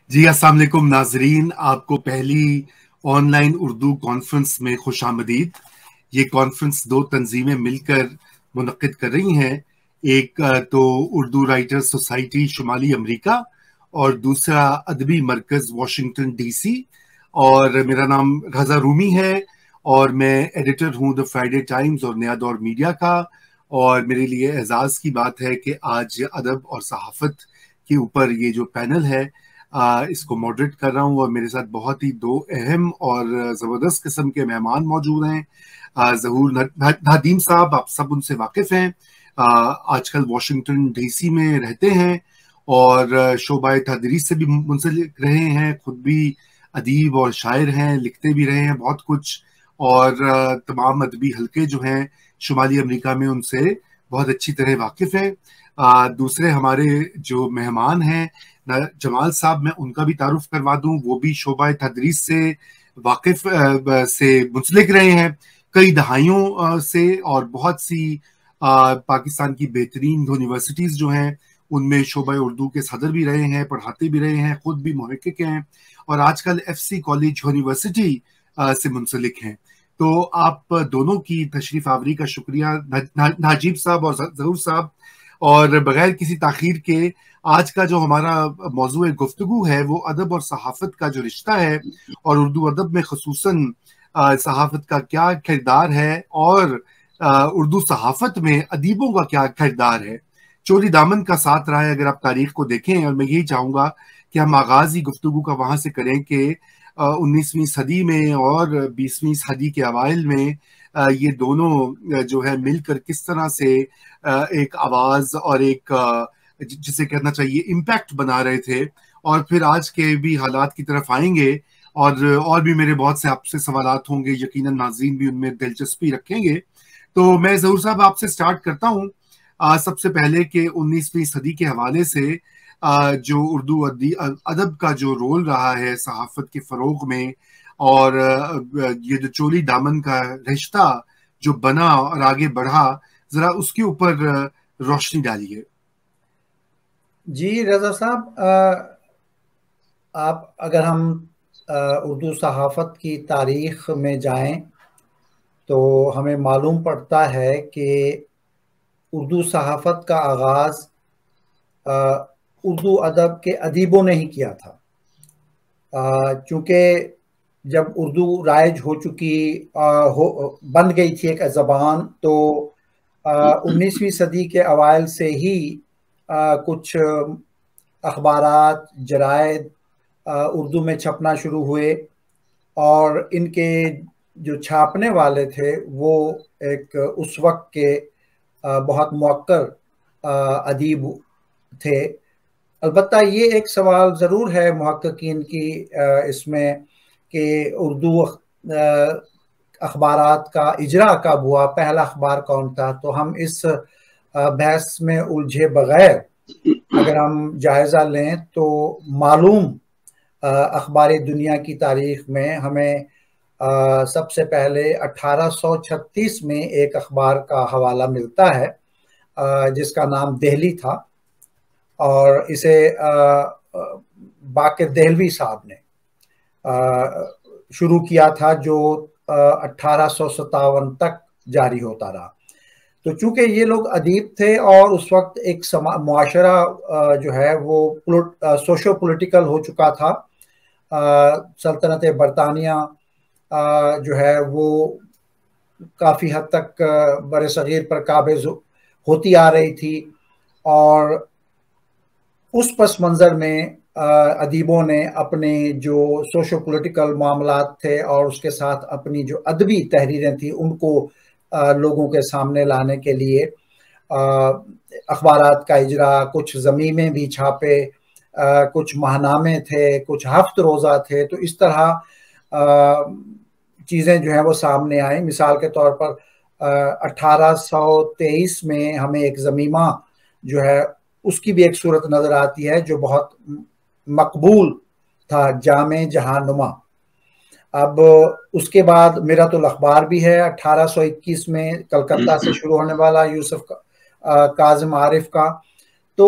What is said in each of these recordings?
جی السلام علیکم ناظرین، آپ کو پہلی آن لائن اردو کانفرنس میں خوش آمدید۔ یہ کانفرنس دو تنظیمیں مل کر منعقد کر رہی ہیں، ایک تو اردو رائٹر سوسائٹی شمالی امریکہ اور دوسرا ادبی مرکز واشنگٹن ڈی سی۔ اور میرا نام رضا رومی ہے اور میں ایڈیٹر ہوں دا فرائیڈے ٹائمز اور نیا دور میڈیا کا۔ اور میرے لیے اعزاز کی بات ہے کہ آج ادب اور صحافت کے اوپر یہ جو پینل ہے اس کو ماڈریٹ کر رہا ہوں، اور میرے ساتھ بہت ہی دو اہم اور زبردست قسم کے مہمان موجود ہیں۔ ظہور ندیم صاحب، آپ سب ان سے واقف ہیں، آج کل واشنگٹن ڈی سی میں رہتے ہیں اور شعبہ تدریس سے بھی منسلک رہے ہیں، خود بھی ادیب اور شاعر ہیں، لکھتے بھی رہے ہیں بہت کچھ، اور تمام ادبی حلقے جو ہیں شمالی امریکہ میں ان سے بہت اچھی طرح واقف ہیں۔ دوسرے ہمارے جو مہمان ہیں جمال صاحب، میں ان کا بھی تعارف کروا دوں، وہ بھی شعبہ تدریس سے واقف سے منسلک رہے ہیں کئی دہائیوں سے، اور بہت سی پاکستان کی بہترین یونیورسٹیز جو ہیں ان میں شعبہ اردو کے صدر بھی رہے ہیں، پڑھاتے بھی رہے ہیں، خود بھی محقق ہیں، اور آج کل ایف سی کالج یونیورسٹی سے منسلک ہیں۔ تو آپ دونوں کی تشریف آوری کا شکریہ ناجیب صاحب اور ظہور صاحب۔ اور بغیر کسی تاخیر کے آج کا جو ہمارا موضوع گفتگو ہے وہ ادب اور صحافت کا جو رشتہ ہے، اور اردو ادب میں خصوصاً صحافت کا کیا کردار ہے، اور اردو صحافت میں ادیبوں کا کیا کردار ہے۔ چوری دامن کا ساتھ رہا ہے اگر آپ تاریخ کو دیکھیں، اور میں یہی چاہوں گا کہ ہم آغاز ہی گفتگو کا وہاں سے کریں کہ 19ویں صدی میں اور 20ویں صدی کے اوائل میں یہ دونوں جو ہے مل کر کس طرح سے ایک آواز اور ایک جسے کہنا چاہیے امپیکٹ بنا رہے تھے، اور پھر آج کے بھی حالات کی طرف آئیں گے، اور بھی میرے بہت سے آپ سے سوالات ہوں گے، یقیناً ناظرین بھی ان میں دلچسپی رکھیں گے۔ تو میں ظہور صاحب آپ سے سٹارٹ کرتا ہوں سب سے پہلے کہ 19ویں صدی کے حوالے سے جو اردو ادب کا جو رول رہا ہے صحافت کے فروغ میں، اور یہ جو چولی دامن کا رشتہ جو بنا اور آگے بڑھا، ذرا اس کے اوپر روشنی ڈالیے۔ جی رضا صاحب، آپ اگر ہم اردو صحافت کی تاریخ میں جائیں تو ہمیں معلوم پڑتا ہے کہ اردو صحافت کا آغاز اردو ادب کے ادیبوں نے ہی کیا تھا، چونکہ جب اردو رائج ہو چکی بن گئی تھی ایک زبان، تو 19ویں صدی کے اوائل سے ہی کچھ اخبارات، جرائد اردو میں چھپنا شروع ہوئے، اور ان کے جو چھاپنے والے تھے وہ ایک اس وقت کے بہت موقر ادیب تھے۔ البتہ یہ ایک سوال ضرور ہے محققین کی اس میں کہ اردو اخبارات کا اجرا کب ہوا، پہلا اخبار کون تھا؟ تو ہم اس بحث میں الجھے بغیر اگر ہم جائزہ لیں تو معلوم اخبار دنیا کی تاریخ میں ہمیں سب سے پہلے 1836 میں ایک اخبار کا حوالہ ملتا ہے جس کا نام دہلی تھا، اور اسے باقر دہلوی صاحب نے شروع کیا تھا، جو 1857 تک جاری ہوتا رہا۔ تو چونکہ یہ لوگ ادیب تھے اور اس وقت ایک معاشرہ جو ہے وہ سوشو پولیٹیکل ہو چکا تھا، سلطنت برطانیہ جو ہے وہ کافی حد تک بر صغیر پر قابض ہوتی آ رہی تھی، اور اس پس منظر میں ادیبوں نے اپنے جو سوشو پولیٹیکل معاملات تھے اور اس کے ساتھ اپنی جو ادبی تحریریں تھیں ان کو لوگوں کے سامنے لانے کے لیے اخبارات کا اجرا، کچھ ضمیمیں بھی چھاپے، کچھ ماہنامے تھے، کچھ ہفت روزہ تھے، تو اس طرح چیزیں جو ہیں وہ سامنے آئیں۔ مثال کے طور پر 1823 میں ہمیں ایک ضمیمہ جو ہے اس کی بھی ایک صورت نظر آتی ہے جو بہت مقبول تھا، جامع جہاں نما۔ اب اس کے بعد میرۃ الاخبار بھی ہے 1821 میں، کلکتہ سے شروع ہونے والا، یوسف کاظم عارف کا۔ تو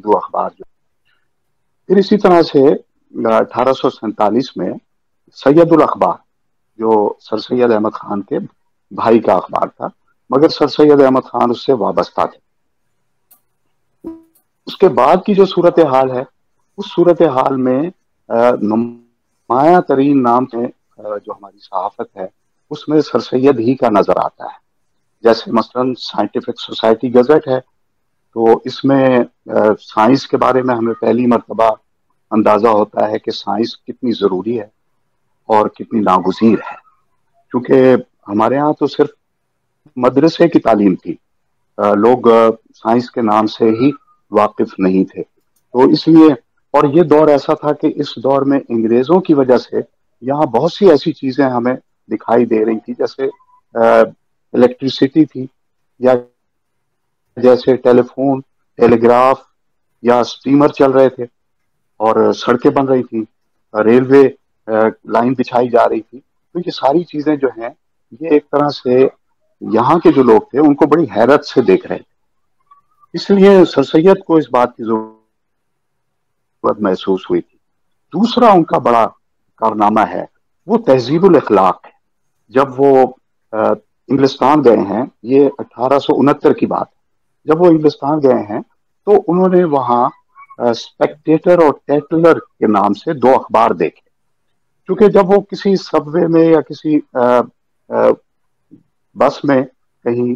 اردو اخبار جو. پھر اسی طرح سے 1847 میں سید الاخبار جو سر سید احمد خان کے بھائی کا اخبار تھا، مگر سر سید احمد خان اس سے وابستہ تھے. اس کے بعد کی جو صورتحال ہے، اس صورتحال میں نمایاں ترین نام ہے جو ہماری صحافت ہے اس میں سر سید ہی کا نظر آتا ہے. جیسے مثلاً سائنٹیفک سوسائٹی گزٹ ہے، تو اس میں سائنس کے بارے میں ہمیں پہلی مرتبہ اندازہ ہوتا ہے کہ سائنس کتنی ضروری ہے اور کتنی ناگزیر ہے، کیونکہ ہمارے ہاں تو صرف مدرسے کی تعلیم تھی، لوگ سائنس کے نام سے ہی واقف نہیں تھے. تو اس لیے، اور یہ دور ایسا تھا کہ اس دور میں انگریزوں کی وجہ سے یہاں بہت سی ایسی چیزیں ہمیں دکھائی دے رہی تھی، جیسے الیکٹریسٹی تھی، یا جیسے ٹیلی فون، ٹیلی گراف یا سٹیمر چل رہے تھے، اور سڑکیں بن رہی تھی، ریلوے لائن بچھائی جا رہی تھی. تو یہ ساری چیزیں جو ہیں یہ ایک طرح سے یہاں کے جو لوگ تھے ان کو بڑی حیرت سے دیکھ رہے تھے. اس لیے سر سید کو اس بات کی ضرورت محسوس ہوئی تھی. دوسرا ان کا بڑا کارنامہ ہے وہ تہذیب الاخلاق ہے. جب وہ انگلستان گئے ہیں، یہ 1869 کی بات ہے، جب وہ انگلستان گئے ہیں تو انہوں نے وہاں اسپیکٹیٹر اور ٹیٹلر کے نام سے 2 اخبار دیکھے. کیونکہ جب وہ کسی سب وے میں یا کسی بس میں کہیں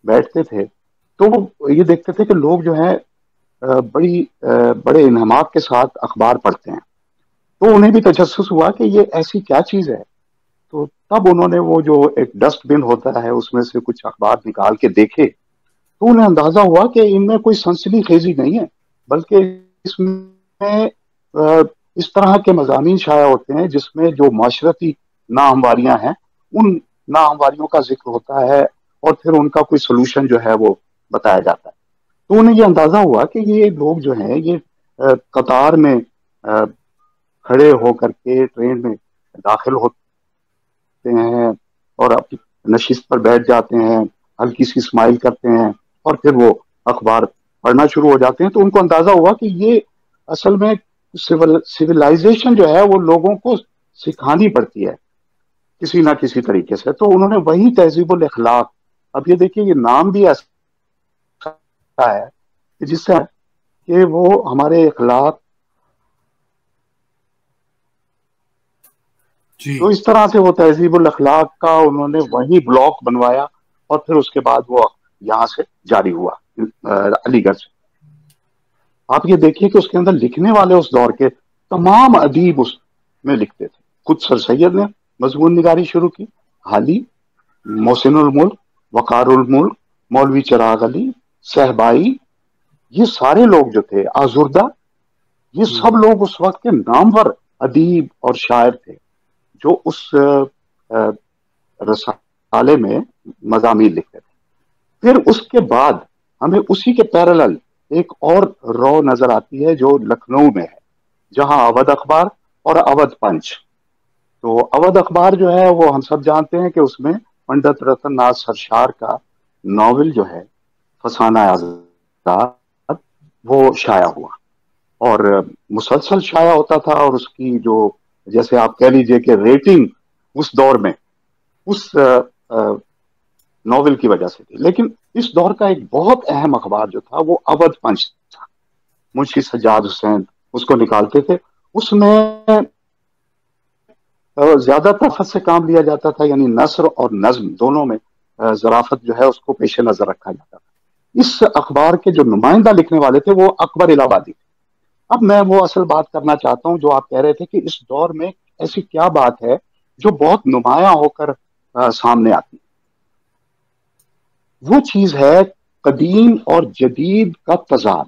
بیٹھتے تھے تو وہ یہ دیکھتے تھے کہ لوگ جو ہیں بڑے انہماک کے ساتھ اخبار پڑھتے ہیں. تو انہیں بھی تجسس ہوا کہ یہ ایسی کیا چیز ہے. تو تب انہوں نے وہ جو ایک ڈسٹ بن ہوتا ہے اس میں سے کچھ اخبار نکال کے دیکھے، تو انہیں اندازہ ہوا کہ ان میں کوئی سنسنی خیزی نہیں ہے، بلکہ اس میں اس طرح کے مضامین شائع ہوتے ہیں جس میں جو معاشرتی ناہمواریاں ہیں ان ناہمواریوں کا ذکر ہوتا ہے اور پھر ان کا کوئی سلوشن جو ہے وہ بتایا جاتا ہے. تو انہیں یہ اندازہ ہوا کہ یہ لوگ جو ہیں یہ قطار میں کھڑے ہو کر کے ٹرین میں داخل ہوتے ہیں اور اپنی نشست پر بیٹھ جاتے ہیں، ہلکی سی اسمائل کرتے ہیں اور پھر وہ اخبار پڑھنا شروع ہو جاتے ہیں. تو ان کو اندازہ ہوا کہ یہ اصل میں سویلائزیشن جو ہے وہ لوگوں کو سکھانی پڑتی ہے کسی نہ کسی طریقے سے. تو انہوں نے وہی تہذیب الاخلاق، اب یہ دیکھیے یہ نام بھی ایسا ہے کہ جس سے کہ وہ ہمارے اخلاق، تو اس طرح سے وہ تہذیب الاخلاق کا انہوں نے وہی بلاک بنوایا اور پھر اس کے بعد وہ یہاں سے جاری ہوا علی گڑھ سے. آپ یہ دیکھیے کہ اس کے اندر لکھنے والے اس دور کے تمام ادیب اس میں لکھتے تھے. خود سر سید نے مضمون نگاری شروع کی، حالی، محسن الملک، وقار الملک، مولوی چراغ علی، صہبائی، یہ سارے لوگ جو تھے، آزردہ، یہ سب لوگ اس وقت کے نامور ادیب اور شاعر تھے جو اس رسالے میں مضامین لکھتے تھے. پھر اس کے بعد ہمیں اسی کے پیرالل ایک اور رو نظر آتی ہے جو لکھنؤ میں ہے، جہاں اودھ اخبار اور اودھ پنچ. تو اودھ اخبار جو ہے وہ ہم سب جانتے ہیں کہ اس میں پنڈت رتن ناتھ سرشار کا ناول جو ہے فسانہ آزاد وہ شائع ہوا اور مسلسل شائع ہوتا تھا، اور اس کی جو جیسے آپ کہہ لیجئے کہ ریٹنگ اس دور میں اس ناول کی وجہ سے تھی. لیکن اس دور کا ایک بہت اہم اخبار جو تھا وہ اودھ پنچ تھا. منشی سجاد حسین اس کو نکالتے تھے. اس میں زیادہ طرفت سے کام لیا جاتا تھا، یعنی نثر اور نظم دونوں میں ظرافت جو ہے اس کو پیش نظر رکھا جاتا تھا. اس اخبار کے جو نمائندہ لکھنے والے تھے وہ اکبر الہ آبادی تھے. اب میں وہ اصل بات کرنا چاہتا ہوں جو آپ کہہ رہے تھے کہ اس دور میں ایسی کیا بات ہے جو بہت نمایاں ہو کر سامنے آتی. وہ چیز ہے قدیم اور جدید کا تضاد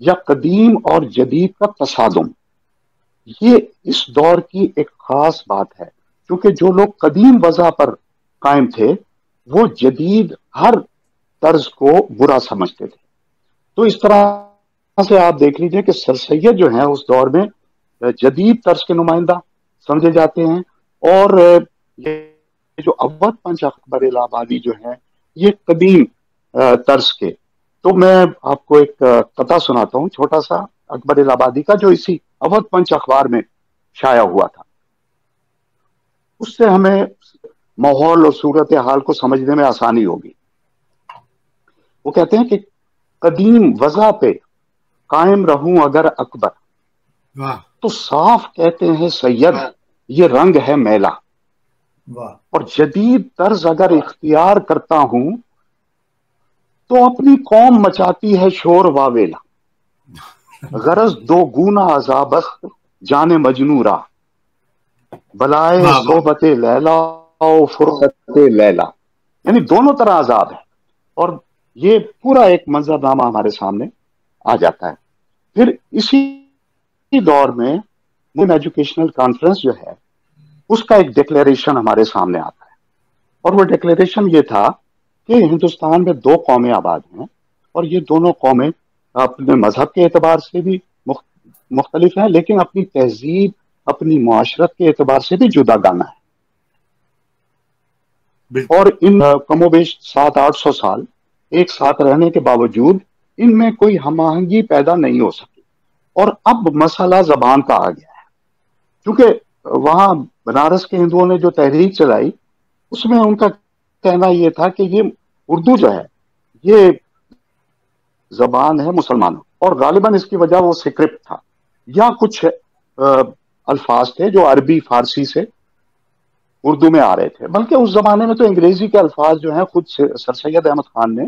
یا قدیم اور جدید کا تصادم. یہ اس دور کی ایک خاص بات ہے، کیونکہ جو لوگ قدیم وضع پر قائم تھے وہ جدید ہر طرز کو برا سمجھتے تھے. تو اس طرح سے آپ دیکھ لیجئے کہ سر سید جو ہیں اس دور میں جدید طرز کے نمائندہ سمجھے جاتے ہیں، اور یہ جو اودھ پنچ اکبر الہ آبادی جو ہیں یہ قدیم طرز کے تو میں آپ کو ایک قطع سناتا ہوں چھوٹا سا اکبر الہ آبادی کا، جو اسی اودھ پنچ اخبار میں شائع ہوا تھا. اس سے ہمیں ماحول اور صورت حال کو سمجھنے میں آسانی ہوگی. وہ کہتے ہیں کہ قدیم وضع پہ قائم رہوں اگر اکبر، تو صاف کہتے ہیں سید یہ رنگ ہے میلا، اور جدید طرز اگر اختیار کرتا ہوں تو اپنی قوم مچاتی ہے شور واویلا. غرض دو گونا عذابست جان مجنو را، بلائے صحبت لیلا و فرقت لیلا. یعنی دونوں طرح عذاب ہے، اور یہ پورا ایک منظر نامہ ہمارے سامنے آ جاتا ہے. پھر اسی دور میں ایجوکیشنل کانفرنس جو ہے اس کا ایک ڈکلیریشن ہمارے سامنے آتا ہے، اور وہ ڈکلیریشن یہ تھا کہ ہندوستان میں دو قومیں آباد ہیں، اور یہ دونوں قومیں اپنے مذہب کے اعتبار سے بھی مختلف ہیں، لیکن اپنی تہذیب اپنی معاشرت کے اعتبار سے بھی جدا گانا ہے. اور ان کم و بیش 700-800 سال ایک ساتھ رہنے کے باوجود ان میں کوئی ہم آہنگی پیدا نہیں ہو سکی. اور اب مسئلہ زبان کا آ گیا ہے، کیونکہ وہاں بنارس کے ہندوؤں نے جو تحریک چلائی اس میں ان کا کہنا یہ تھا کہ یہ اردو جو ہے یہ زبان ہے مسلمانوں، اور غالباً اس کی وجہ وہ سکرپٹ تھا یا کچھ الفاظ تھے جو عربی فارسی سے اردو میں آ رہے تھے. بلکہ اس زمانے میں تو انگریزی کے الفاظ جو ہیں خود سر سید احمد خان نے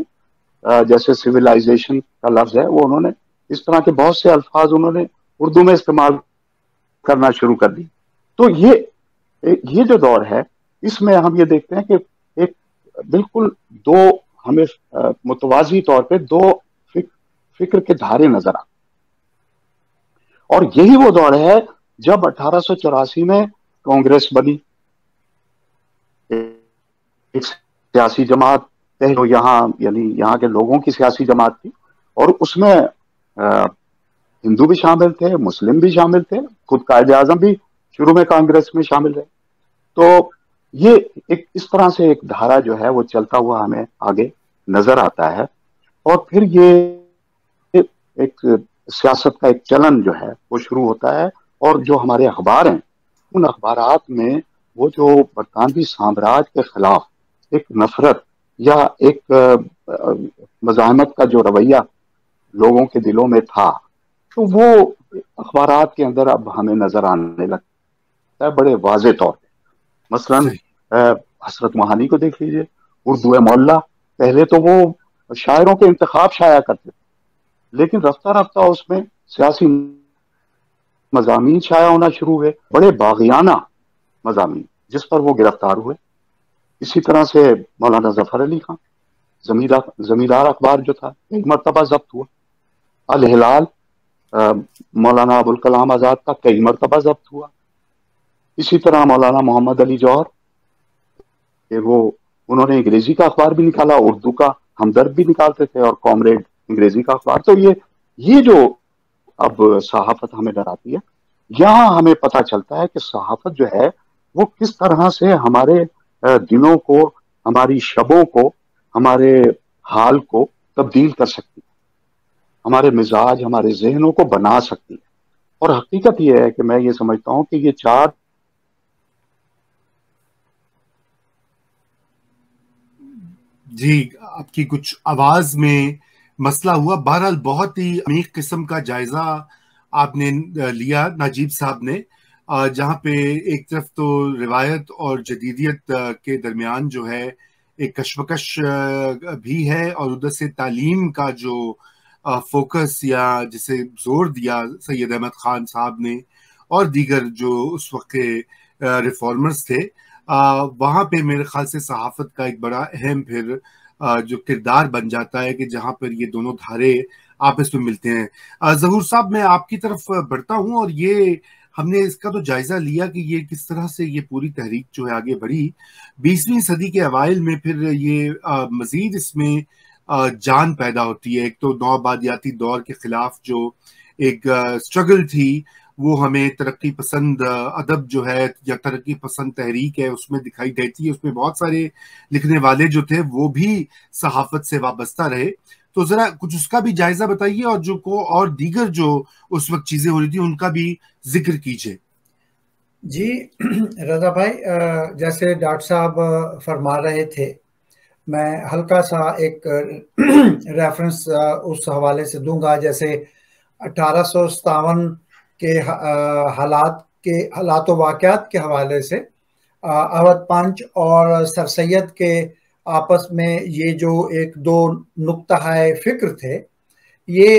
جیسے سویلائزیشن کا لفظ ہے، وہ انہوں نے اس طرح کے بہت سے الفاظ انہوں نے اردو میں استعمال کرنا شروع کر دی. تو یہ جو دور ہے اس میں ہم یہ دیکھتے ہیں کہ ایک بالکل دو ہمیں متوازی طور پہ دو فکر کے دھارے نظر آتے، اور یہی وہ دور ہے جب 1884 میں کانگریس بنی، ایک سیاسی جماعت یہاں یعنی یہاں کے لوگوں کی سیاسی جماعت تھی، اور اس میں ہندو بھی شامل تھے، مسلم بھی شامل تھے، خود قائد اعظم بھی شروع میں کانگریس میں شامل رہے. تو یہ ایک اس طرح سے ایک دھارا جو ہے وہ چلتا ہوا ہمیں آگے نظر آتا ہے. اور پھر یہ ایک سیاست کا ایک چلن جو ہے وہ شروع ہوتا ہے، اور جو ہمارے اخبار ہیں ان اخبارات میں وہ جو برطانوی سامراج کے خلاف ایک نفرت یا ایک مزاحمت کا جو رویہ لوگوں کے دلوں میں تھا، تو وہ اخبارات کے اندر اب ہمیں نظر آنے لگتا ہے بڑے واضح طور پہ. مثلاً حسرت موہانی کو دیکھ لیجئے، اردو معلیٰ، پہلے تو وہ شاعروں کے انتخاب شائع کرتے تھے، لیکن رفتہ رفتہ اس میں سیاسی مضامین شائع ہونا شروع ہوئے، بڑے باغیانہ مضامین جس پر وہ گرفتار ہوئے. اسی طرح سے مولانا ظفر علی خان زمیندار اخبار جو تھا ایک مرتبہ ضبط ہوا. الہلال مولانا ابوالکلام آزاد کا کئی مرتبہ ضبط ہوا. اسی طرح مولانا محمد علی جوہر کہ وہ انہوں نے انگریزی کا اخبار بھی نکالا، اردو کا ہمدرد بھی نکالتے تھے، اور کامریڈ انگریزی کا اخبار. تو یہ جو اب صحافت ہمیں ڈراتی ہے، یہاں ہمیں پتہ چلتا ہے کہ صحافت جو ہے وہ کس طرح سے ہمارے دنوں کو، ہماری شبوں کو، ہمارے حال کو تبدیل کر سکتی ہے، ہمارے مزاج، ہمارے ذہنوں کو بنا سکتی ہے. اور حقیقت یہ ہے کہ میں یہ سمجھتا ہوں کہ یہ چار جی آپ کی کچھ آواز میں مسئلہ ہوا. بہرحال بہت ہی عمیق قسم کا جائزہ آپ نے لیا ناجیب صاحب نے، جہاں پہ ایک طرف تو روایت اور جدیدیت کے درمیان جو ہے ایک کشمکش بھی ہے، اور ادھر سے تعلیم کا جو فوکس یا جسے زور دیا سید احمد خان صاحب نے اور دیگر جو اس وقت کے ریفارمرز تھے، وہاں پہ میرے خیال سے صحافت کا ایک بڑا اہم پھر جو کردار بن جاتا ہے کہ جہاں پر یہ دونوں دھارے آپس میں ملتے ہیں. ظہور صاحب میں آپ کی طرف بڑھتا ہوں، اور یہ ہم نے اس کا تو جائزہ لیا کہ یہ کس طرح سے یہ پوری تحریک جو ہے آگے بڑھی 20ویں صدی کے اوائل میں. پھر یہ مزید اس میں جان پیدا ہوتی ہے. ایک تو نوآبادیاتی دور کے خلاف جو ایک سٹرگل تھی، وہ ہمیں ترقی پسند ادب جو ہے یا ترقی پسند تحریک ہے اس میں دکھائی دیتی ہے. اس میں بہت سارے لکھنے والے جو تھے وہ بھی صحافت سے وابستہ رہے. تو ذرا کچھ اس کا بھی جائزہ بتائیے، اور دیگر جو اس وقت چیزیں ہو رہی تھی ان کا بھی ذکر کیجیے۔ جی رضا بھائی، جیسے ڈاکٹر صاحب فرما رہے تھے، میں ہلکا سا ایک ریفرنس اس حوالے سے دوں گا۔ جیسے 1857 کے حالات و واقعات کے حوالے سے اودھ پنچ اور سر سید کے آپس میں یہ جو ایک دو نقطہ فکر تھے، یہ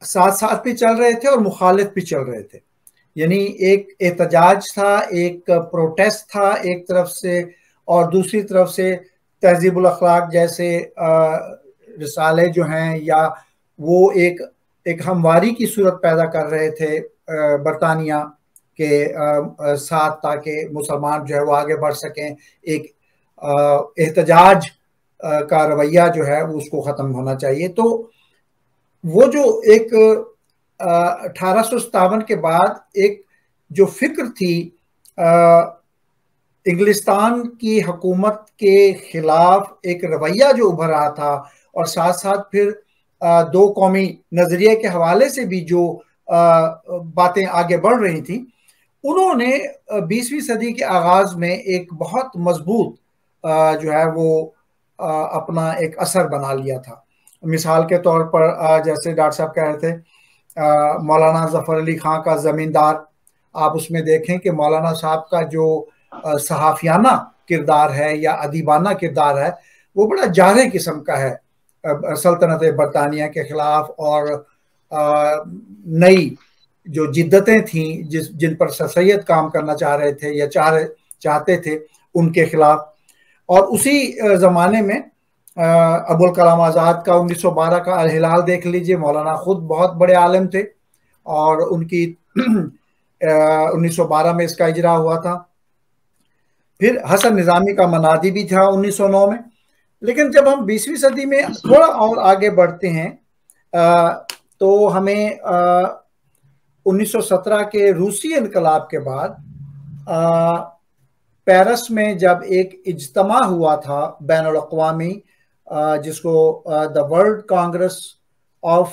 ساتھ ساتھ بھی چل رہے تھے اور مخالف بھی چل رہے تھے۔ یعنی ایک احتجاج تھا، ایک پروٹیسٹ تھا ایک طرف سے، اور دوسری طرف سے تہذیب الاخلاق جیسے رسالے جو ہیں، یا وہ ایک ہمواری کی صورت پیدا کر رہے تھے برطانیہ کے ساتھ، تاکہ مسلمان جو ہے وہ آگے بڑھ سکیں۔ ایک احتجاج کا رویہ جو ہے اس کو ختم ہونا چاہیے۔ تو وہ جو ایک 1857 کے بعد ایک جو فکر تھی انگلستان کی حکومت کے خلاف، ایک رویہ جو ابھر رہا تھا، اور ساتھ ساتھ پھر دو قومی نظریے کے حوالے سے بھی جو باتیں آگے بڑھ رہی تھیں، انہوں نے 20ویں صدی کے آغاز میں ایک بہت مضبوط جو ہے وہ اپنا ایک اثر بنا لیا تھا۔ مثال کے طور پر جیسے ڈاکٹر صاحب کہہ رہے تھے مولانا ظفر علی خان کا زمیندار، آپ اس میں دیکھیں کہ مولانا صاحب کا جو صحافیانہ کردار ہے یا ادیبانہ کردار ہے، وہ بڑا جارح قسم کا ہے سلطنت برطانیہ کے خلاف، اور نئی جو جدتیں تھیں جن پر سر سید کام کرنا چاہ رہے تھے یا چاہتے تھے، ان کے خلاف۔ اور اسی زمانے میں ابوالکلام آزاد کا 1912 کا الہلال دیکھ لیجئے، مولانا خود بہت بڑے عالم تھے، اور ان کی 1912 میں اس کا اجرا ہوا تھا۔ پھر حسن نظامی کا منادی بھی تھا 1909 میں۔ لیکن جب ہم 20ویں صدی میں تھوڑا اور آگے بڑھتے ہیں تو ہمیں 1917 کے روسی انقلاب کے بعد پیرس میں جب ایک اجتماع ہوا تھا بین الاقوامی، جس کو the World Congress of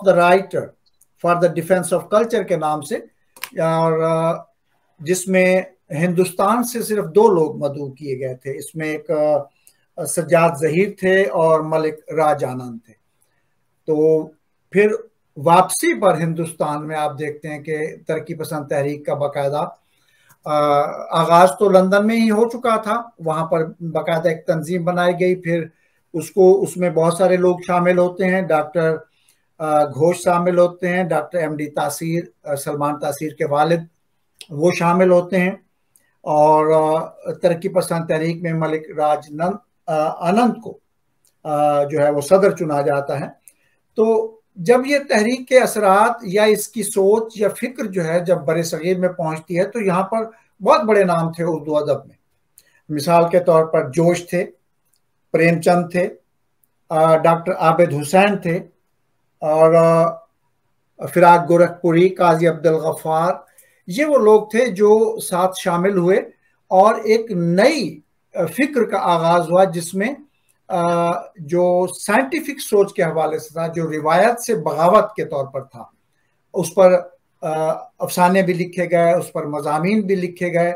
the Writer for the Defense of Culture کے نام سے، اور جس میں ہندوستان سے صرف 2 لوگ مدعو کیے گئے تھے۔ اس میں ایک سجاد ظہیر تھے اور ملک راج آنند تھے۔ تو پھر واپسی پر ہندوستان میں آپ دیکھتے ہیں کہ ترقی پسند تحریک کا باقاعدہ آغاز تو لندن میں ہی ہو چکا تھا، وہاں پر باقاعدہ ایک تنظیم بنائی گئی، پھر اس میں بہت سارے لوگ شامل ہوتے ہیں، ڈاکٹر گھوش شامل ہوتے ہیں، ڈاکٹر ایم ڈی تاثیر، سلمان تاثیر کے والد، وہ شامل ہوتے ہیں، اور ترقی پسند تحریک میں ملک راج آنند کو جو ہے وہ صدر چنا جاتا ہے۔ تو جب یہ تحریک کے اثرات یا اس کی سوچ یا فکر جو ہے جب بر صغیر میں پہنچتی ہے، تو یہاں پر بہت بڑے نام تھے اردو ادب میں۔ مثال کے طور پر جوش تھے، پریم چند تھے، ڈاکٹر عابد حسین تھے، اور فراق گورکھپوری، قاضی عبدالغفار، یہ وہ لوگ تھے جو ساتھ شامل ہوئے، اور ایک نئی فکر کا آغاز ہوا جس میں جو سائنٹیفک سوچ کے حوالے سے تھا، جو روایت سے بغاوت کے طور پر تھا، اس پر افسانے بھی لکھے گئے، اس پر مضامین بھی لکھے گئے۔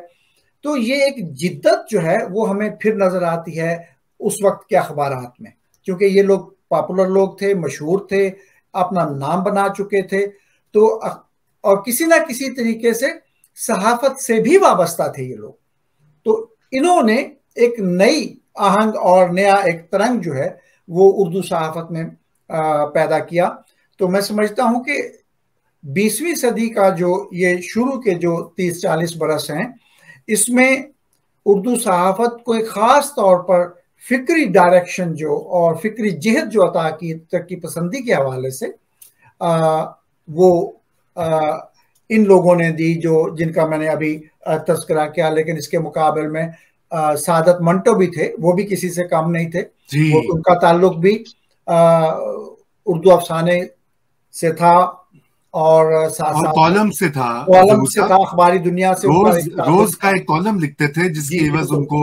تو یہ ایک جدت جو ہے وہ ہمیں پھر نظر آتی ہے اس وقت کے اخبارات میں، کیونکہ یہ لوگ پاپولر لوگ تھے، مشہور تھے، اپنا نام بنا چکے تھے، تو اور کسی نہ کسی طریقے سے صحافت سے بھی وابستہ تھے یہ لوگ۔ تو انہوں نے ایک نئی آہنگ اور نیا ایک ترنگ جو ہے وہ اردو صحافت میں پیدا کیا۔ تو میں سمجھتا ہوں کہ 20ویں صدی کا جو یہ شروع کے جو 30-40 برس ہیں، اس میں اردو صحافت کو ایک خاص طور پر فکری ڈائریکشن جو اور فکری جہت جو عطا کی ترقی پسندی کے حوالے سے، وہ ان لوگوں نے دی جن کا میں نے ابھی تذکرہ کیا۔ لیکن اس کے مقابل میں سعادت منٹو بھی تھے، وہ بھی کسی سے کم نہیں تھے، ان کا تعلق بھی اردو افسانے سے تھا، اور کالم سے تھا، اخباری دنیا سے روز کا ایک کالم لکھتے تھے، جس کی عوض ان کو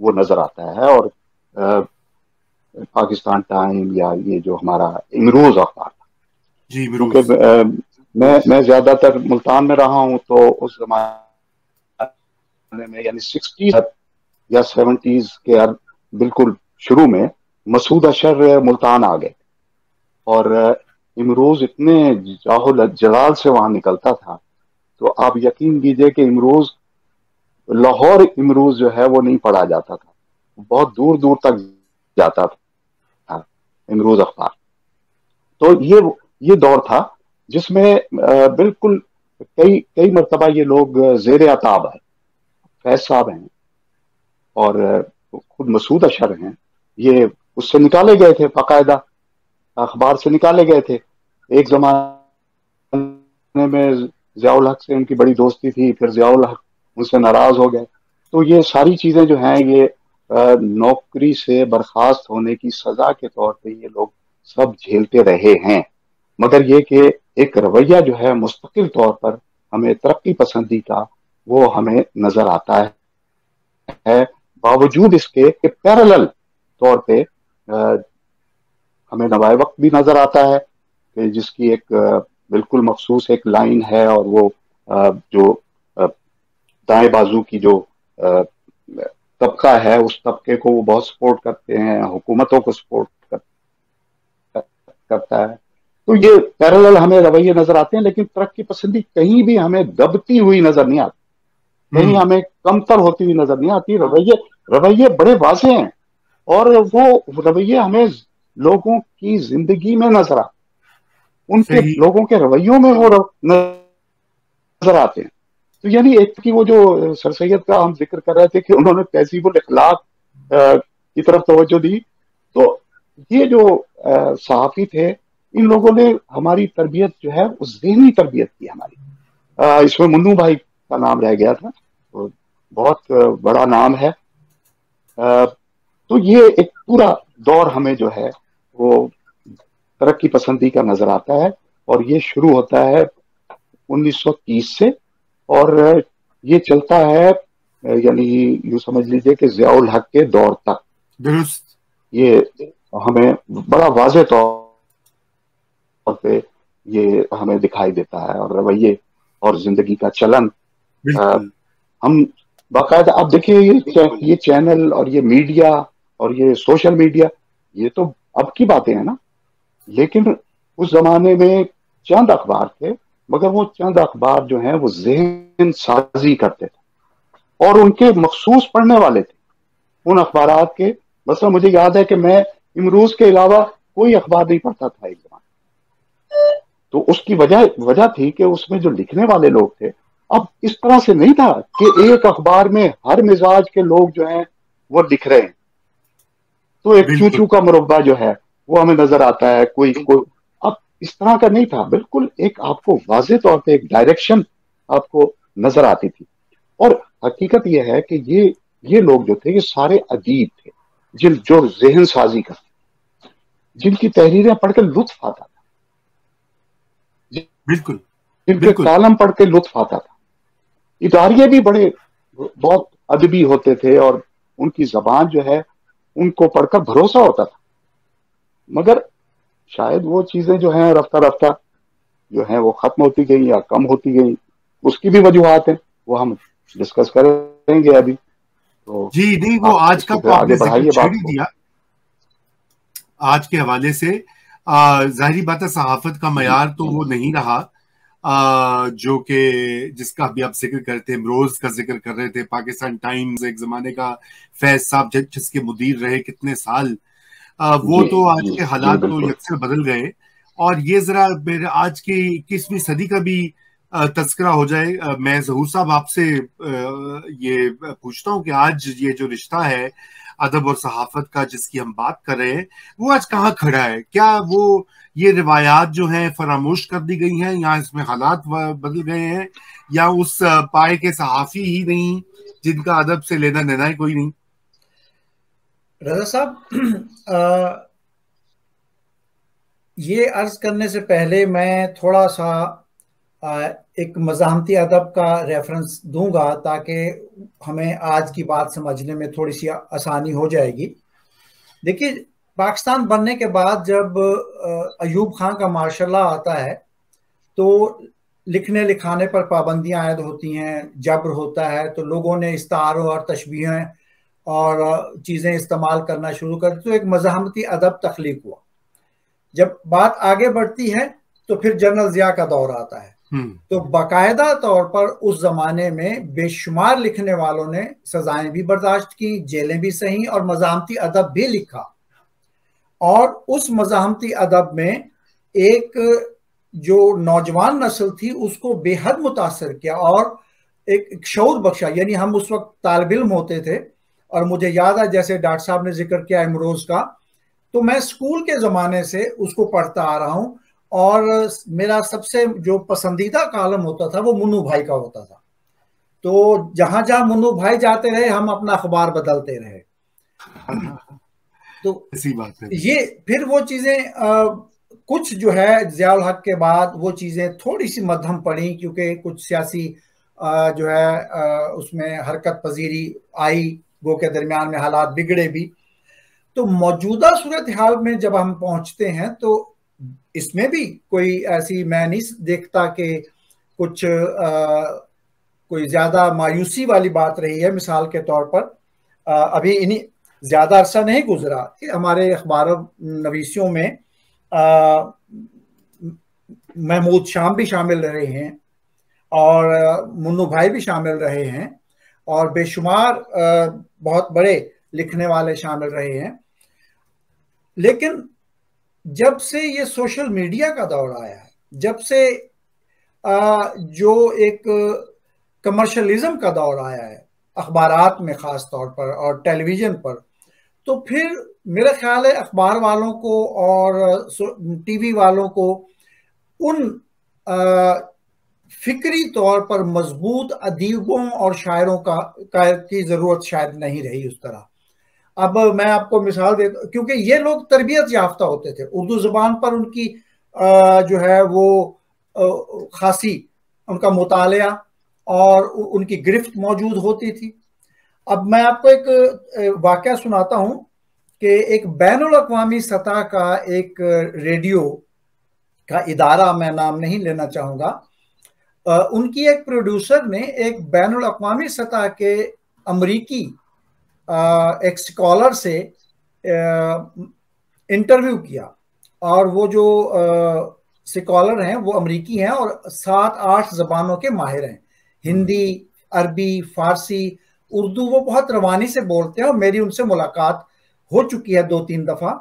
وہ نظر آتا ہے. اور پاکستان ٹائم یا یہ جو ہمارا امروز اخبار، جی کیونکہ بروز، میں زیادہ تر ملتان میں رہا ہوں، تو اس زمانے میں یعنی 60 یا 70 کے بالکل شروع میں مسعود اشر ملتان آ گئے، اور امروز اتنے جاہو جلال سے وہاں نکلتا تھا. تو آپ یقین کیجئے کہ امروز، لاہور امروز جو ہے وہ نہیں پڑھا جاتا تھا، بہت دور دور تک جاتا تھا امروز اخبار. تو یہ دور تھا جس میں بالکل کئی مرتبہ یہ لوگ زیر عتاب ہیں. فیض صاحب ہیں اور خود مسعود اشر ہیں، یہ اس سے نکالے گئے تھے، باقاعدہ اخبار سے نکالے گئے تھے. ایک زمانے میں ضیاء الحق سے ان کی بڑی دوستی تھی، پھر ضیاء الحق ان سے ناراض ہو گئے. تو یہ ساری چیزیں جو ہیں، یہ نوکری سے برخاست ہونے کی سزا کے طور پہ یہ لوگ سب جھیلتے رہے ہیں. مگر یہ کہ ایک رویہ جو ہے مستقل طور پر ہمیں ترقی پسندی کا، وہ ہمیں نظر آتا ہے، باوجود اس کے کہ پیرالل طور پہ ہمیں نوائے وقت بھی نظر آتا ہے، کہ جس کی ایک بالکل مخصوص ایک لائن ہے، اور وہ جو دائیں بازو کی جو طبقہ ہے، اس طبقے کو وہ بہت سپورٹ کرتے ہیں، حکومتوں کو سپورٹ کرتا ہے. تو یہ پیرالل ہمیں رویے نظر آتے ہیں، لیکن ترقی پسندی کہیں بھی ہمیں دبتی ہوئی نظر نہیں آتی، کہیں ہمیں کمتر ہوتی ہوئی نظر نہیں آتی. رویے بڑے واضح ہیں، اور وہ رویے ہمیں لوگوں کی زندگی میں نظر آتے، ان کے صحیح، لوگوں کے رویوں میں وہ نظر آتے ہیں. تو یعنی ایک کی وہ جو سر سید کا ہم ذکر کر رہے تھے کہ انہوں نے تہذیب الاخلاق کی طرف توجہ دی، تو یہ جو صحافی تھے، ان لوگوں نے ہماری تربیت جو ہے وہ ذہنی تربیت کی ہماری. اس میں منو بھائی کا نام رہ گیا تھا، بہت بڑا نام ہے. تو یہ ایک پورا دور ہمیں جو ہے وہ ترقی پسندی کا نظر آتا ہے، اور یہ شروع ہوتا ہے 1930 سے، اور یہ چلتا ہے یعنی یوں سمجھ لیجئے کہ ضیاء الحق کے دور تک. درست، یہ ہمیں بڑا واضح طور پہ یہ ہمیں دکھائی دیتا ہے، اور رویے اور زندگی کا چلن بالکل. ہم باقاعدہ. اب دیکھیے یہ چینل اور یہ میڈیا اور یہ سوشل میڈیا، یہ تو اب کی باتیں ہیں نا، لیکن اس زمانے میں چند اخبار تھے، مگر وہ چند اخبار جو ہیں وہ ذہن سازی کرتے تھے، اور ان کے مخصوص پڑھنے والے تھے ان اخبارات کے. مثلا مجھے یاد ہے کہ میں امروز کے علاوہ کوئی اخبار نہیں پڑھتا تھا ایک زمانے. تو اس کی وجہ تھی کہ اس میں جو لکھنے والے لوگ تھے، اب اس طرح سے نہیں تھا کہ ایک اخبار میں ہر مزاج کے لوگ جو ہیں وہ لکھ رہے ہیں. تو ایک بالکل، چوچو کا مربع جو ہے وہ ہمیں نظر آتا ہے، کوئی اب اس طرح کا نہیں تھا. بالکل ایک آپ کو واضح طور پہ ایک ڈائریکشن آپ کو نظر آتی تھی. اور حقیقت یہ ہے کہ یہ لوگ جو تھے، یہ سارے ادیب تھے، جو ذہن سازی کرتے، جن کی تحریریں پڑھ کے لطف آتا تھا، بالکل، جن کے بالکل. کالم پڑھ کے لطف آتا تھا. اداریے بھی بہت ادبی ہوتے تھے، اور ان کی زبان جو ہے ان کو پڑھ کر بھروسہ ہوتا تھا. مگر شاید وہ چیزیں جو ہیں رفتہ رفتہ جو ہیں وہ ختم ہوتی گئی یا کم ہوتی گئی. اس کی بھی وجوہات ہیں، وہ ہم ڈسکس کریں گے ابھی. تو جی نہیں، وہ آپ آج اس کا کو تو پھر آپ آگے نے ذکر بڑھائیے چھیڑ بات ہی کو. دیا. آج کے حوالے سے ظاہری بات ہے، صحافت کا جی معیار تو وہ نہیں رہا جو کہ جس کا ابھی آپ ذکر کرتے ہیں، امروز کا ذکر کر رہے تھے، پاکستان ٹائمز ایک زمانے کا، فیض صاحب جس کے مدیر رہے کتنے سال، وہ جی تو آج جی کے جی حالات تو بالکل. یکسر بدل گئے. اور یہ ذرا آج کی 21ویں صدی کا بھی تذکرہ ہو جائے. میں ظہور صاحب آپ سے یہ پوچھتا ہوں کہ آج یہ جو رشتہ ہے ادب اور صحافت کا جس کی ہم بات کر رہے ہیں، وہ آج کہاں کھڑا ہے؟ کیا وہ یہ روایات جو ہیں فراموش کر دی گئی ہیں، یا اس میں حالات بدل گئے ہیں، یا اس پائے کے صحافی ہی نہیں جن کا ادب سے لینا دینا ہی کوئی نہیں؟ رضا صاحب، یہ عرض کرنے سے پہلے میں تھوڑا سا ایک مزاحمتی ادب کا ریفرنس دوں گا تاکہ ہمیں آج کی بات سمجھنے میں تھوڑی سی آسانی ہو جائے گی. دیکھیے پاکستان بننے کے بعد جب ایوب خان کا مارشل لا آتا ہے تو لکھنے لکھانے پر پابندیاں عائد ہوتی ہیں, جبر ہوتا ہے, تو لوگوں نے استعاروں اور تشبیہیں اور چیزیں استعمال کرنا شروع کر دی, تو ایک مزاحمتی ادب تخلیق ہوا. جب بات آگے بڑھتی ہے تو پھر جنرل ضیاء کا دور آتا ہے, تو باقاعدہ طور پر اس زمانے میں بے شمار لکھنے والوں نے سزائیں بھی برداشت کی, جیلیں بھی سہیں اور مزاحمتی ادب بھی لکھا. اور اس مزاحمتی ادب میں ایک جو نوجوان نسل تھی اس کو بے حد متاثر کیا اور ایک شعور بخشا. یعنی ہم اس وقت طالب علم ہوتے تھے, اور مجھے یاد ہے جیسے ڈاکٹر صاحب نے ذکر کیا امروز کا, تو میں اسکول کے زمانے سے اس کو پڑھتا آ رہا ہوں, اور میرا سب سے جو پسندیدہ کالم ہوتا تھا وہ منو بھائی کا ہوتا تھا. تو جہاں جہاں منو بھائی جاتے رہے ہم اپنا اخبار بدلتے رہے. تو ایسی بات ہے. یہ پھر وہ چیزیں کچھ جو ہے ضیاء الحق کے بعد وہ چیزیں تھوڑی سی مدھم پڑیں, کیونکہ کچھ سیاسی جو ہے اس میں حرکت پذیری آئی, گو کے درمیان میں حالات بگڑے بھی. تو موجودہ صورتحال میں جب ہم پہنچتے ہیں تو اس میں بھی کوئی ایسی میں نہیں دیکھتا کہ کچھ کوئی زیادہ مایوسی والی بات رہی ہے. مثال کے طور پر ابھی انہیں زیادہ عرصہ نہیں گزرا کہ ہمارے اخبار نویسیوں میں محمود شام بھی شامل رہے ہیں اور منو بھائی بھی شامل رہے ہیں اور بے شمار بہت بڑے لکھنے والے شامل رہے ہیں. لیکن جب سے یہ سوشل میڈیا کا دور آیا ہے, جب سے جو ایک کمرشلزم کا دور آیا ہے اخبارات میں خاص طور پر اور ٹیلی ویژن پر, تو پھر میرا خیال ہے اخبار والوں کو اور ٹی وی والوں کو ان فکری طور پر مضبوط ادیبوں اور شاعروں کی ضرورت شاید نہیں رہی اس طرح. اب میں آپ کو مثال دیتا ہوں, کیونکہ یہ لوگ تربیت یافتہ ہوتے تھے, اردو زبان پر ان کی جو ہے وہ خاصی ان کا مطالعہ اور ان کی گرفت موجود ہوتی تھی. اب میں آپ کو ایک واقعہ سناتا ہوں کہ ایک بین الاقوامی سطح کا ایک ریڈیو کا ادارہ, میں نام نہیں لینا چاہوں گا, ان کی ایک پروڈیوسر نے ایک بین الاقوامی سطح کے امریکی ایک سکالر سے انٹرویو کیا, اور وہ جو سکالر ہیں وہ امریکی ہیں اور 7-8 زبانوں کے ماہر ہیں, ہندی, عربی, فارسی, اردو وہ بہت روانی سے بولتے ہیں, اور میری ان سے ملاقات ہو چکی ہے 2-3 دفعہ.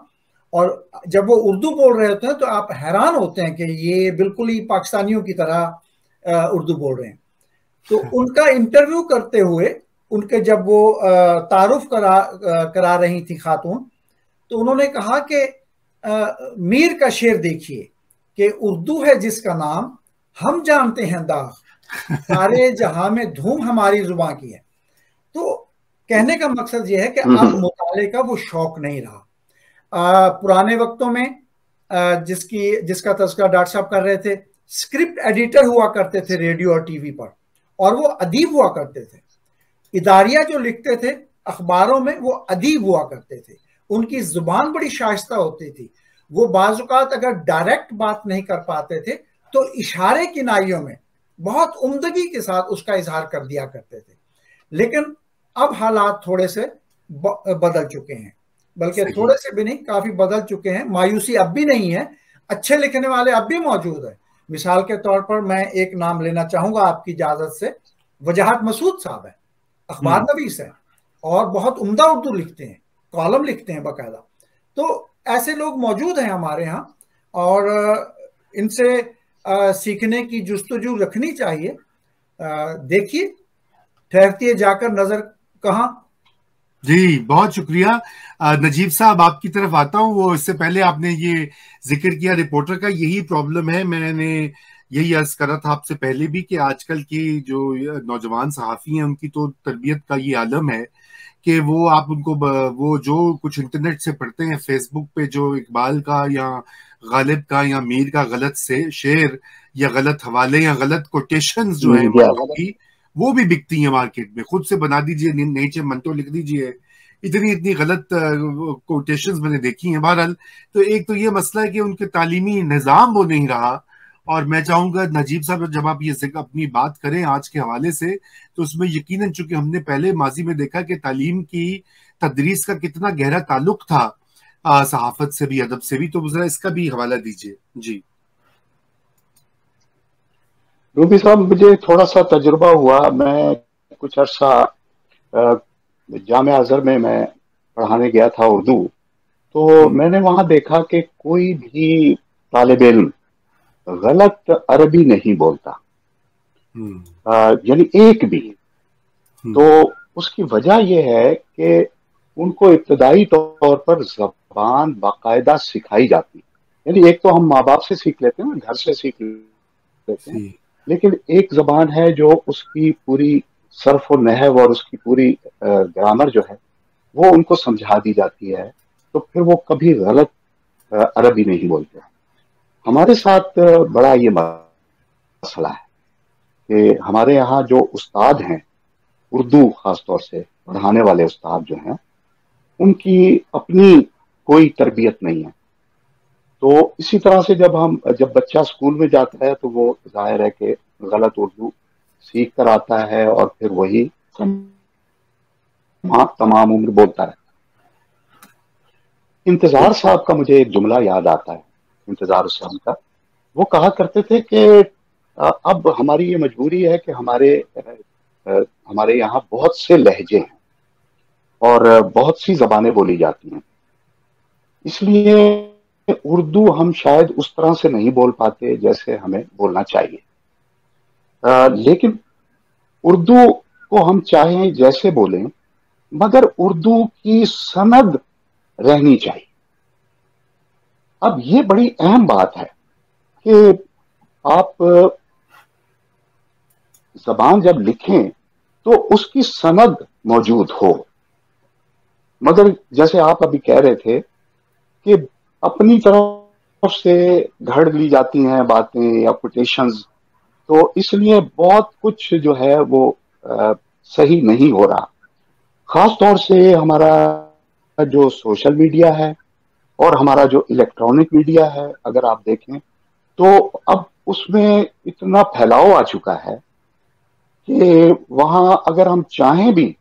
اور جب وہ اردو بول رہے ہوتے ہیں تو آپ حیران ہوتے ہیں کہ یہ بالکل ہی پاکستانیوں کی طرح اردو بول رہے ہیں. تو ان کا انٹرویو کرتے ہوئے ان کے جب وہ تعارف کرا رہی تھی خاتون, تو انہوں نے کہا کہ میر کا شعر دیکھیے کہ اردو ہے جس کا نام ہم جانتے ہیں داغ, سارے جہاں میں دھوم ہماری زباں کی ہے. تو کہنے کا مقصد یہ ہے کہ اب مطالعے کا وہ شوق نہیں رہا. پرانے وقتوں میں جس کا تذکرہ ڈاکٹر صاحب کر رہے تھے, اسکرپٹ ایڈیٹر ہوا کرتے تھے ریڈیو اور ٹی وی پر, اور وہ ادیب ہوا کرتے تھے. اداریہ جو لکھتے تھے اخباروں میں وہ ادیب ہوا کرتے تھے, ان کی زبان بڑی شائستہ ہوتی تھی. وہ بعض اوقات اگر ڈائریکٹ بات نہیں کر پاتے تھے تو اشارے کنائیوں میں بہت عمدگی کے ساتھ اس کا اظہار کر دیا کرتے تھے. لیکن اب حالات تھوڑے سے بدل چکے ہیں, بلکہ تھوڑے سے بھی نہیں, کافی بدل چکے ہیں. مایوسی اب بھی نہیں ہے, اچھے لکھنے والے اب بھی موجود ہیں. مثال کے طور پر میں ایک نام لینا چاہوں گا آپ کی اجازت سے, وجاہت مسعود صاحب ہیں, اخبار نویس ہیں اور بہت عمدہ اردو لکھتے ہیں, کالم لکھتے ہیں باقاعدہ. تو ایسے لوگ موجود ہیں ہمارے ہاں, اور ان سے سیکھنے کی جستجو رکھنی چاہیے. دیکھیے ٹھہرتی ہے جا کر نظر کہاں. جی بہت شکریہ. نجیب صاحب آپ کی طرف آتا ہوں. وہ اس سے پہلے آپ نے یہ ذکر کیا رپورٹر کا, یہی پرابلم ہے. میں نے یہی عرض کرا تھا آپ سے پہلے بھی کہ آج کل کی جو نوجوان صحافی ہیں ان کی تو تربیت کا یہ عالم ہے کہ وہ آپ ان کو وہ جو کچھ انٹرنیٹ سے پڑھتے ہیں, فیس بک پہ جو اقبال کا یا غالب کا یا میر کا غلط سے شعر یا غلط حوالے یا غلط کوٹیشنز جو ہیں وہ بھی بکتی ہیں مارکیٹ میں. خود سے بنا دیجئے, نیچے منٹو لکھ دیجئے, اتنی غلط کوٹیشنز میں نے دیکھی ہیں. بہرحال تو ایک تو یہ مسئلہ ہے کہ ان کے تعلیمی نظام وہ نہیں رہا. اور میں چاہوں گا نجیب صاحب جب آپ یہ اپنی بات کریں آج کے حوالے سے تو اس میں یقیناً چونکہ ہم نے پہلے ماضی میں دیکھا کہ تعلیم کی تدریس کا کتنا گہرا تعلق تھا صحافت سے بھی, ادب سے بھی, تو ذرا اس کا بھی حوالہ دیجئے. جی روبی صاحب, مجھے تھوڑا سا تجربہ ہوا. میں کچھ عرصہ جامعہ ازہر میں پڑھانے گیا تھا اردو. تو میں نے وہاں دیکھا کہ کوئی بھی طالب علم غلط عربی نہیں بولتا, یعنی ایک بھی. تو اس کی وجہ یہ ہے کہ ان کو ابتدائی طور پر زبان باقاعدہ سکھائی جاتی. یعنی ایک تو ہم ماں باپ سے سیکھ لیتے ہیں, گھر سے سیکھ لیتے ہیں, لیکن ایک زبان ہے جو اس کی پوری صرف و نحو اور اس کی پوری گرامر جو ہے وہ ان کو سمجھا دی جاتی ہے. تو پھر وہ کبھی غلط عربی نہیں بولتے. ہمارے ساتھ بڑا یہ مسئلہ ہے کہ ہمارے یہاں جو استاد ہیں اردو خاص طور سے پڑھانے والے استاد جو ہیں, ان کی اپنی کوئی تربیت نہیں ہے. تو اسی طرح سے جب بچہ اسکول میں جاتا ہے تو وہ ظاہر ہے کہ غلط اردو سیکھ کر آتا ہے اور پھر وہی تمام عمر بولتا رہتا ہے. انتظار صاحب کا مجھے ایک جملہ یاد آتا ہے, انتظار اسلام کا. وہ کہا کرتے تھے کہ اب ہماری یہ مجبوری ہے کہ ہمارے یہاں بہت سے لہجے ہیں اور بہت سی زبانیں بولی جاتی ہیں, اس لیے اردو ہم شاید اس طرح سے نہیں بول پاتے جیسے ہمیں بولنا چاہیے. لیکن اردو کو ہم چاہیں جیسے بولیں, مگر اردو کی سند رہنی چاہیے. اب یہ بڑی اہم بات ہے کہ آپ زبان جب لکھیں تو اس کی سند موجود ہو. مگر جیسے آپ ابھی کہہ رہے تھے کہ اپنی طرف سے گھڑ لی جاتی ہیں باتیں یا کوٹیشنز, تو اس لیے بہت کچھ جو ہے وہ صحیح نہیں ہو رہا. خاص طور سے ہمارا جو سوشل میڈیا ہے اور ہمارا جو الیکٹرانک میڈیا ہے, اگر آپ دیکھیں تو اب اس میں اتنا پھیلاؤ آ چکا ہے کہ وہاں اگر ہم چاہیں بھی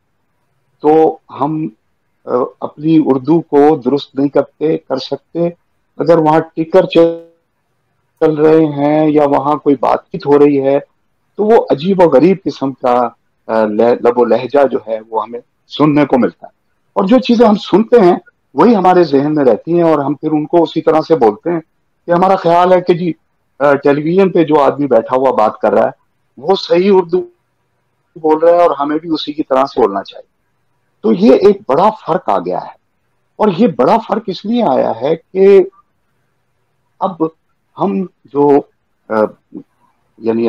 تو ہم اپنی اردو کو درست نہیں کر سکتے. اگر وہاں ٹکر چل رہے ہیں یا وہاں کوئی بات چیت ہو رہی ہے تو وہ عجیب و غریب قسم کا لب و لہجہ جو ہے وہ ہمیں سننے کو ملتا ہے. اور جو چیزیں ہم سنتے ہیں وہی ہمارے ذہن میں رہتی ہیں اور ہم پھر ان کو اسی طرح سے بولتے ہیں کہ ہمارا خیال ہے کہ جی ٹیلی ویژن پہ جو آدمی بیٹھا ہوا بات کر رہا ہے وہ صحیح اردو بول رہا ہے اور ہمیں بھی اسی کی طرح سے بولنا چاہیے. تو یہ ایک بڑا فرق آ گیا ہے. اور یہ بڑا فرق اس لیے آیا ہے کہ اب ہم جو یعنی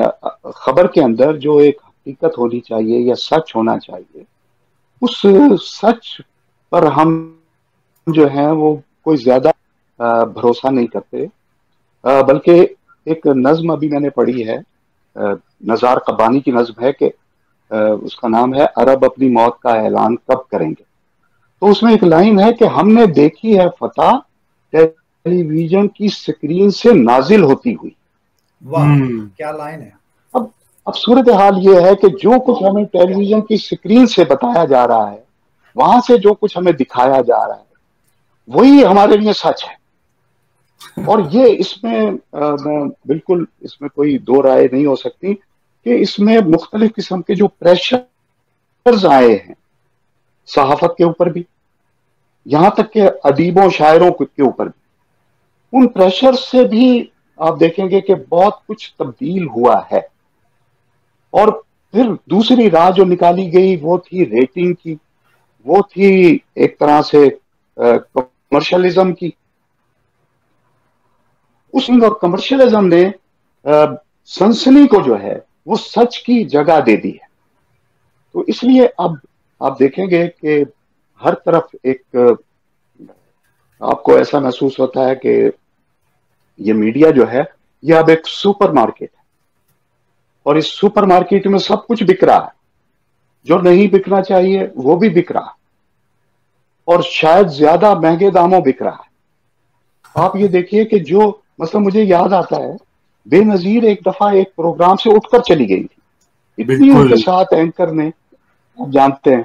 خبر کے اندر جو ایک حقیقت ہونی چاہیے یا سچ ہونا چاہیے, اس سچ پر ہم جو ہیں وہ کوئی زیادہ بھروسہ نہیں کرتے. بلکہ ایک نظم ابھی میں نے پڑھی ہے, نزار قبانی کی نظم ہے کہ اس کا نام ہے عرب اپنی موت کا اعلان کب کریں گے. تو اس میں ایک لائن ہے کہ ہم نے دیکھی ہے فتح ٹیلی ویژن کی سکرین سے نازل ہوتی ہوئی. واہ کیا لائن ہے. اب صورتحال یہ ہے کہ جو کچھ ہمیں ٹیلی ویژن کی سکرین سے بتایا جا رہا ہے, وہاں سے جو کچھ ہمیں دکھایا جا رہا ہے وہی ہمارے لیے سچ ہے. اور یہ اس میں بالکل اس میں کوئی دو رائے نہیں ہو سکتی کہ اس میں مختلف قسم کے جو پریشرز آئے ہیں صحافت کے اوپر بھی, یہاں تک کہ ادیبوں شاعروں کے اوپر بھی, ان پریشر سے بھی آپ دیکھیں گے کہ بہت کچھ تبدیل ہوا ہے. اور پھر دوسری راہ جو نکالی گئی وہ تھی ریٹنگ کی, وہ تھی ایک طرح سے کمرشلزم کی. اس اور کمرشلزم نے سنسنی کو جو ہے وہ سچ کی جگہ دے دی ہے. تو اس لیے اب آپ دیکھیں گے کہ ہر طرف ایک آپ کو ایسا محسوس ہوتا ہے کہ یہ میڈیا جو ہے یہ اب ایک سپر مارکیٹ ہے، اور اس سپر مارکیٹ میں سب کچھ بک رہا ہے، جو نہیں بکنا چاہیے وہ بھی بک رہا ہے، اور شاید زیادہ مہنگے داموں بک رہا ہے۔ آپ یہ دیکھیے کہ جو مثلا مجھے یاد آتا ہے بے نظیر ایک دفعہ ایک پروگرام سے اٹھ کر چلی گئی تھی، اتنی ان کے ساتھ اینکر نے، آپ جانتے ہیں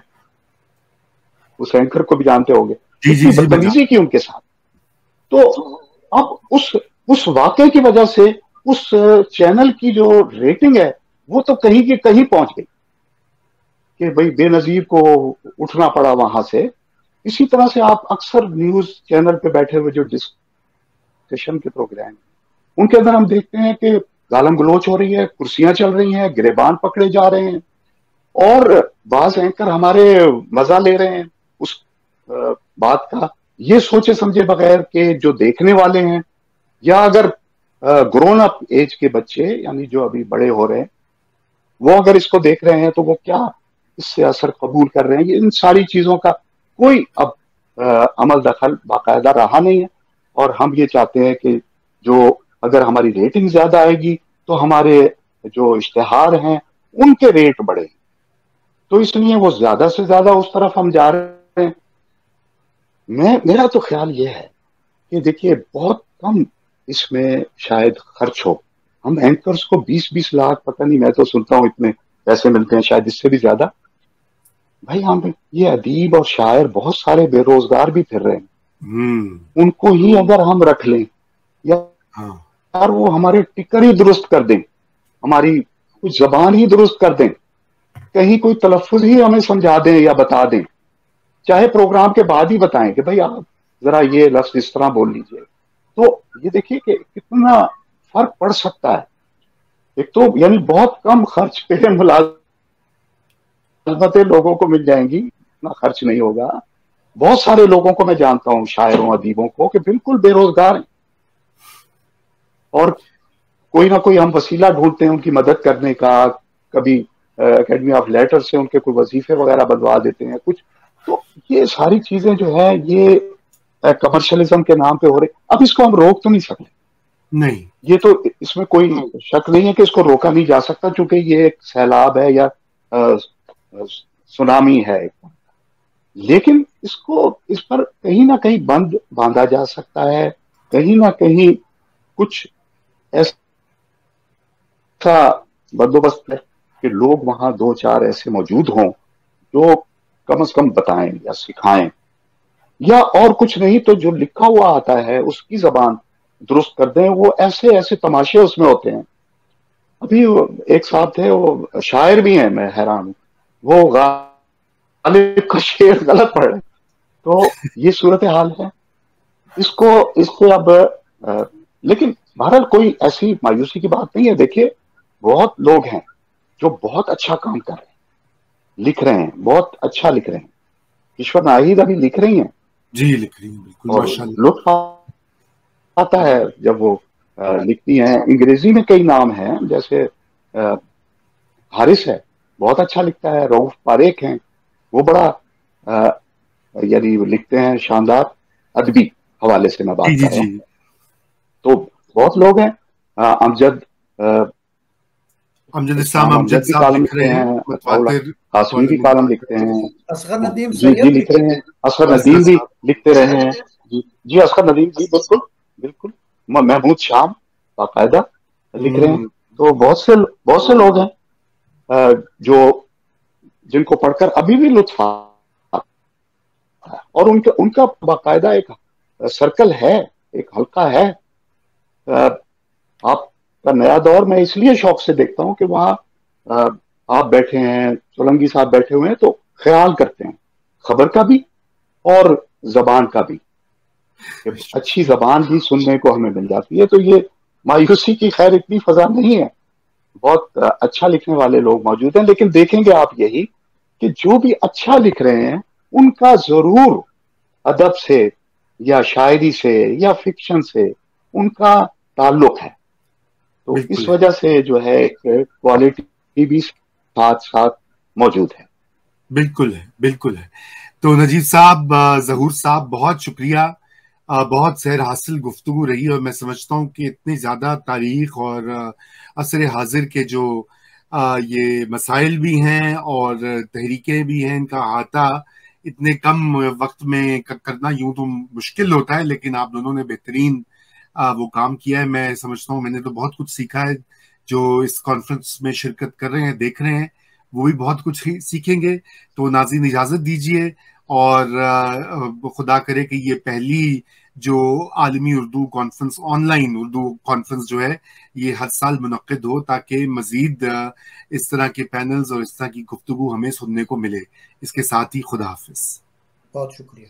اس اینکر کو بھی جانتے ہوں گے، اتنی بدتمیزی کی ان کے ساتھ۔ تو اب اس واقعے کی وجہ سے اس چینل کی جو ریٹنگ ہے وہ تو کہیں کی کہیں پہنچ گئی کہ بھئی بے نظیر کو اٹھنا پڑا وہاں سے۔ اسی طرح سے آپ اکثر نیوز چینل پہ بیٹھے ہوئے جو ڈسکشن کے پروگرام ان کے اندر ہم دیکھتے ہیں کہ گالم گلوچ ہو رہی ہے، کرسیاں چل رہی ہیں، گریبان پکڑے جا رہے ہیں، اور بعض اینکر ہمارے مزہ لے رہے ہیں اس بات کا، یہ سوچے سمجھے بغیر کہ جو دیکھنے والے ہیں یا اگر گرون اپ ایج کے بچے یعنی جو ابھی بڑے ہو رہے ہیں وہ اگر اس کو دیکھ رہے ہیں تو وہ کیا اس سے اثر قبول کر رہے ہیں، ان ساری چیزوں کا کوئی اب عمل دخل باقاعدہ رہا نہیں ہے۔ اور ہم یہ چاہتے ہیں کہ جو اگر ہماری ریٹنگ زیادہ آئے گی تو ہمارے جو اشتہار ہیں ان کے ریٹ بڑھے، تو اس لیے وہ زیادہ سے زیادہ اس طرف ہم جا رہے ہیں۔ میرا تو خیال یہ ہے کہ دیکھیے بہت کم اس میں شاید خرچ ہو، ہم اینکرز کو 20-20 لاکھ، پتہ نہیں، میں تو سنتا ہوں اتنے پیسے ملتے ہیں، شاید اس سے بھی زیادہ۔ بھائی ہم یہ ادیب اور شاعر بہت سارے بے روزگار بھی پھر رہے ہیں، ان کو ہی اگر ہم رکھ لیں یا یار وہ ہمارے ٹکر ہی درست کر دیں، ہماری کچھ زبان ہی درست کر دیں، کہیں کوئی تلفظ ہی ہمیں سمجھا دیں یا بتا دیں، چاہے پروگرام کے بعد ہی بتائیں کہ بھائی آپ ذرا یہ لفظ اس طرح بول لیجئے، تو یہ دیکھیے کہ کتنا فرق پڑ سکتا ہے۔ ایک تو یعنی بہت کم خرچ پہ ملازمتیں لوگوں کو مل جائیں گی، اتنا خرچ نہیں ہوگا۔ بہت سارے لوگوں کو میں جانتا ہوں، شاعروں ادیبوں کو، کہ بالکل بے روزگار ہیں، اور کوئی نہ کوئی ہم وسیلہ ڈھونڈتے ہیں ان کی مدد کرنے کا، کبھی اکیڈمی آف لیٹر سے ان کے کوئی وظیفے وغیرہ بنوا دیتے ہیں کچھ۔ تو یہ ساری چیزیں جو ہے یہ کمرشلزم کے نام پہ ہو رہی، اب اس کو ہم روک تو نہیں سکتے، نہیں، یہ تو اس میں کوئی شک نہیں ہے کہ اس کو روکا نہیں جا سکتا، چونکہ یہ ایک سیلاب ہے یا سونامی ہے، لیکن اس پر کہیں نہ کہیں بند باندھا جا سکتا ہے، کہیں نہ کہیں کچھ ایسا بندوبست ہے کہ لوگ وہاں 2-4 ایسے موجود ہوں جو کم از کم بتائیں یا سکھائیں، یا اور کچھ نہیں تو جو لکھا ہوا آتا ہے اس کی زبان درست کر دیں۔ وہ ایسے ایسے تماشے اس میں ہوتے ہیں۔ ابھی ایک صاحب تھے، وہ شاعر بھی ہیں، میں حیران ہوں، وہ غالب کا شعر غلط پڑھ رہے، تو یہ صورتحال ہے۔ اس کو اب لیکن بہرحال کوئی ایسی مایوسی کی بات نہیں ہے۔ دیکھیے بہت لوگ ہیں جو بہت اچھا کام کر رہے ہیں، لکھ رہے ہیں، بہت اچھا لکھ رہے ہیں۔ ایشور ناہید ابھی لکھ رہی ہیں، جی لکھ رہی ہیں، بالکل، اور ماشاءاللہ۔ لطف آتا ہے جب وہ لکھتی ہیں۔ انگریزی میں کئی نام ہیں، جیسے حارث ہے، بہت اچھا لکھتا ہے، رؤف پاریکھ ہیں، وہ بڑا یعنی لکھتے ہیں، شاندار ادبی حوالے سے میں بات کر رہا ہوں۔ تو بہت لوگ ہیں، امجد اسلام امجد بھی صاحب کالم لکھ رہے ہیں، قاسمی بھی کالم لکھتے ہیں، اصغر ندیم جی لکھ رہے ہیں، اصغر ندیم بھی لکھتے رہے ہیں، جی اصغر ندیم جی بالکل، محمود شام باقاعدہ لکھ رہے ہیں۔ تو بہت سے لوگ ہیں جو جن کو پڑھ کر ابھی بھی لطف آتا ہے، اور ان کا باقاعدہ ایک سرکل ہے، ایک حلقہ ہے۔ آپ کا نیا دور میں اس لیے شوق سے دیکھتا ہوں کہ وہاں آپ بیٹھے ہیں، سولنگی صاحب بیٹھے ہوئے ہیں، تو خیال کرتے ہیں خبر کا بھی اور زبان کا بھی، کہ اچھی زبان بھی سننے کو ہمیں مل جاتی ہے۔ تو یہ مایوسی کی خیر اتنی فضا نہیں ہے، بہت اچھا لکھنے والے لوگ موجود ہیں، لیکن دیکھیں گے آپ یہی کہ جو بھی اچھا لکھ رہے ہیں ان کا ضرور ادب سے یا شاعری سے یا فکشن سے ان کا تعلق ہے، تو اس وجہ سے جو ہے ایک کوالٹی بھی ساتھ ساتھ موجود ہے۔ بالکل ہے، بالکل ہے۔ تو نجیب صاحب، ظہور صاحب، بہت شکریہ بہت سیر حاصل گفتگو رہی، اور میں سمجھتا ہوں کہ اتنی زیادہ تاریخ اور عصر حاضر کے جو یہ مسائل بھی ہیں اور تحریکیں بھی ہیں، ان کا احاطہ اتنے کم وقت میں کرنا یوں تو مشکل ہوتا ہے، لیکن آپ دونوں نے بہترین وہ کام کیا ہے. میں سمجھتا ہوں میں نے تو بہت کچھ سیکھا ہے. جو اس کانفرنس میں شرکت کر رہے ہیں، دیکھ رہے ہیں، وہ بھی بہت کچھ سیکھیں گے. تو ناظرین اجازت دیجیے، اور خدا کرے کہ یہ پہلی جو عالمی Urdu conference, on line Urdu conference جو ہے، یہ ہر سال منعقد ہو، تاکہ مزید اس طرح کے پینلز اور اس طرح کی گفتگو ہمیں سننے کو ملے. اس کے ساتھ ہی خدا حافظ. بہت شکریہ.